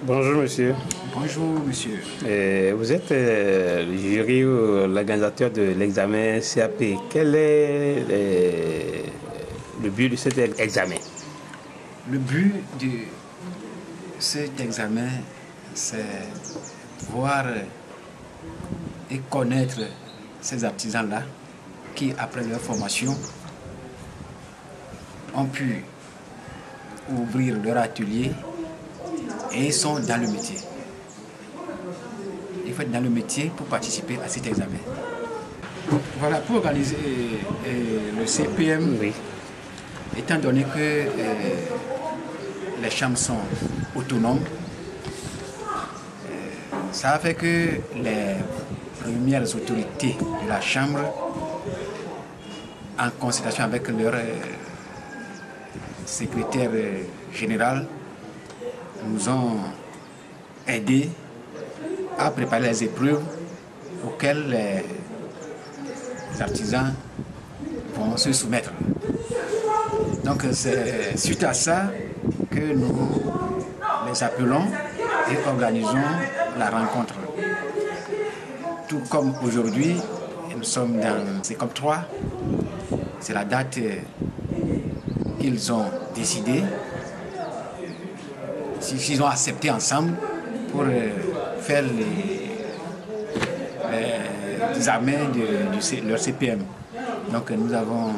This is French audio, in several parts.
Bonjour monsieur. Bonjour monsieur. Vous êtes le jury ou l'organisateur de l'examen CAP. Quel est le but de cet examen? Le but de cet examen, c'est voir et connaître ces artisans-là qui, après leur formation, ont pu ouvrir leur atelier et sont dans le métier. Il faut être dans le métier pour participer à cet examen. Voilà, pour organiser le CPM, Oui. étant donné que les chambres sont autonomes, ça fait que les premières autorités de la chambre, en concertation avec leur secrétaire général, nous ont aidés à préparer les épreuves auxquelles les artisans vont se soumettre. Donc c'est suite à ça que nous les appelons et organisons la rencontre. Tout comme aujourd'hui, nous sommes dans CECOP 3, c'est la date qu'ils ont décidé, s'ils ont accepté ensemble pour faire les examens de leur CPM. Donc nous avons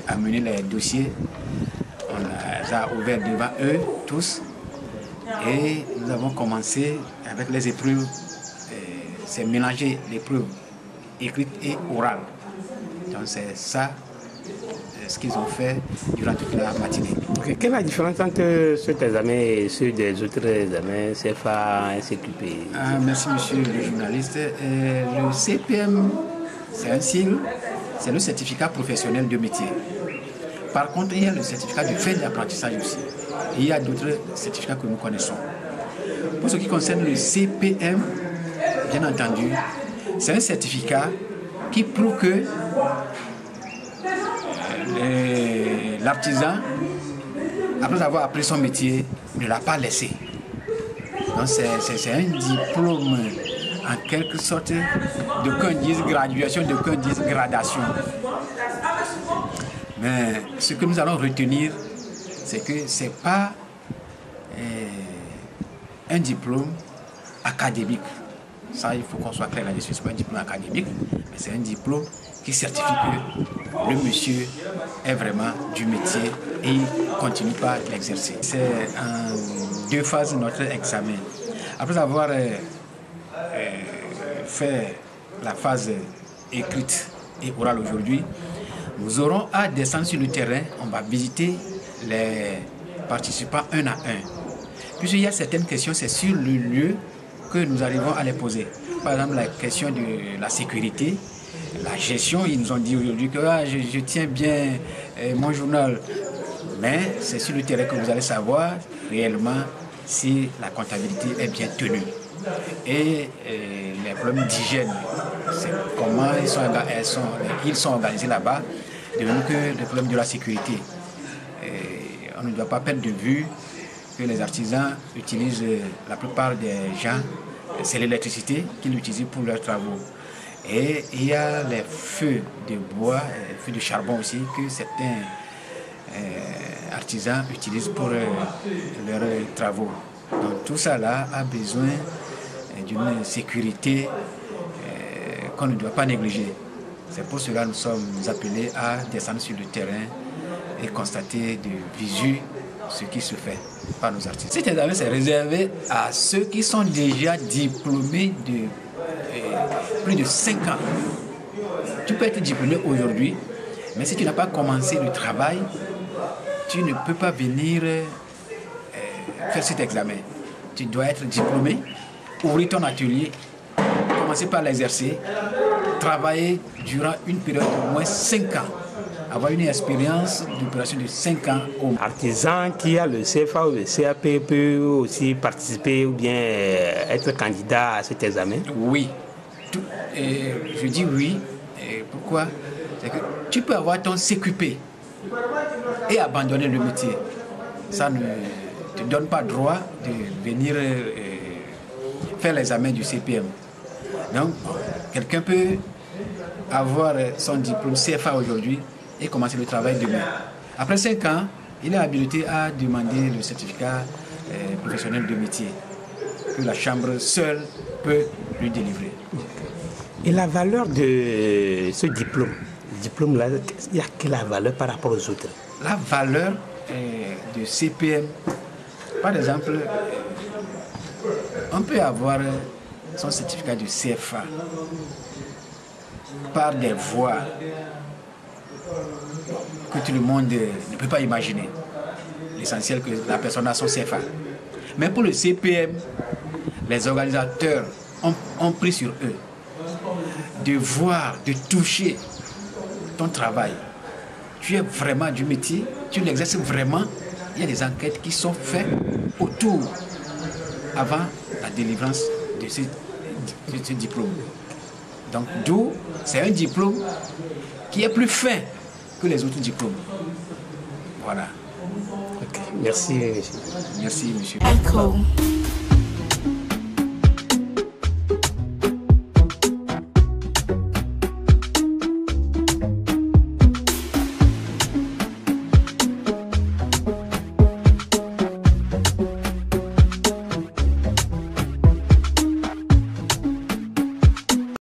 amené les dossiers, on les a ouverts devant eux tous et nous avons commencé avec les épreuves, c'est mélanger l'épreuve écrite et orale. Donc c'est ça ce qu'ils ont fait durant toute la matinée. Okay. Quelle est la différence entre cet examen et ceux des autres examens CFA, SQP? Merci monsieur le journaliste. Le CPM, c'est un sigle, c'est le certificat professionnel de métier. Par contre, il y a le certificat de fin d'apprentissage aussi. Et il y a d'autres certificats que nous connaissons. Pour ce qui concerne le CPM, bien entendu, c'est un certificat qui prouve que l'artisan, après avoir appris son métier, ne l'a pas laissé. Donc c'est un diplôme en quelque sorte, d'aucuns disent graduation, d'aucuns disent gradation. Mais ce que nous allons retenir, c'est que ce n'est pas un diplôme académique. Ça, il faut qu'on soit clair là-dessus. Ce n'est pas un diplôme académique, mais c'est un diplôme qui certifie que le monsieur est vraiment du métier et il ne continue pas l'exercer. C'est en deux phases notre examen. Après avoir fait la phase écrite et orale aujourd'hui, nous aurons à descendre sur le terrain, on va visiter les participants un à un. Puisqu'il y a certaines questions, c'est sur le lieu que nous arrivons à les poser. Par exemple, la question de la sécurité, la gestion, ils nous ont dit aujourd'hui que je tiens bien mon journal. Mais c'est sur le terrain que vous allez savoir réellement si la comptabilité est bien tenue. Et les problèmes d'hygiène, c'est comment ils sont organisés là-bas, de même que les problèmes de la sécurité. Et on ne doit pas perdre de vue que les artisans utilisent, la plupart des gens, c'est l'électricité qu'ils utilisent pour leurs travaux. Et il y a les feux de bois, les feux de charbon aussi, que certains artisans utilisent pour leurs travaux. Donc tout ça là a besoin d'une sécurité qu'on ne doit pas négliger. C'est pour cela que nous sommes appelés à descendre sur le terrain et constater de visu ce qui se fait par nos artistes. Cet examen c'est réservé à ceux qui sont déjà diplômés de plus de 5 ans. Tu peux être diplômé aujourd'hui, mais si tu n'as pas commencé le travail, tu ne peux pas venir faire cet examen. Tu dois être diplômé, ouvrir ton atelier, commencer par l'exercer, travailler durant une période d'au moins 5 ans, avoir une expérience d'opération de 5 ans. Artisan qui a le CFA ou le CAP peut aussi participer ou bien être candidat à cet examen? Oui. Je dis oui. Pourquoi? C'est que tu peux avoir ton CQP et abandonner le métier. Ça ne te donne pas droit de venir faire l'examen du CPM. Donc, quelqu'un peut avoir son diplôme CFA aujourd'hui et commencer le travail demain. Après 5 ans, il est habilité à demander le certificat professionnel de métier que la chambre seule peut lui délivrer. Et la valeur de ce diplôme-là, il y a quelle valeur par rapport aux autres? La valeur de CPM, par exemple, on peut avoir son certificat de CFA par des voies que tout le monde ne peut pas imaginer. L'essentiel que la personne a son CFA. Mais pour le CPM, les organisateurs ont pris sur eux de voir, de toucher ton travail. Tu es vraiment du métier, tu l'exerces vraiment. Il y a des enquêtes qui sont faites autour, avant la délivrance de ce diplôme. Donc, d'où c'est un diplôme qui est plus fin que les autres diplômes. Voilà. Okay. Merci, monsieur. Merci, monsieur. Echo.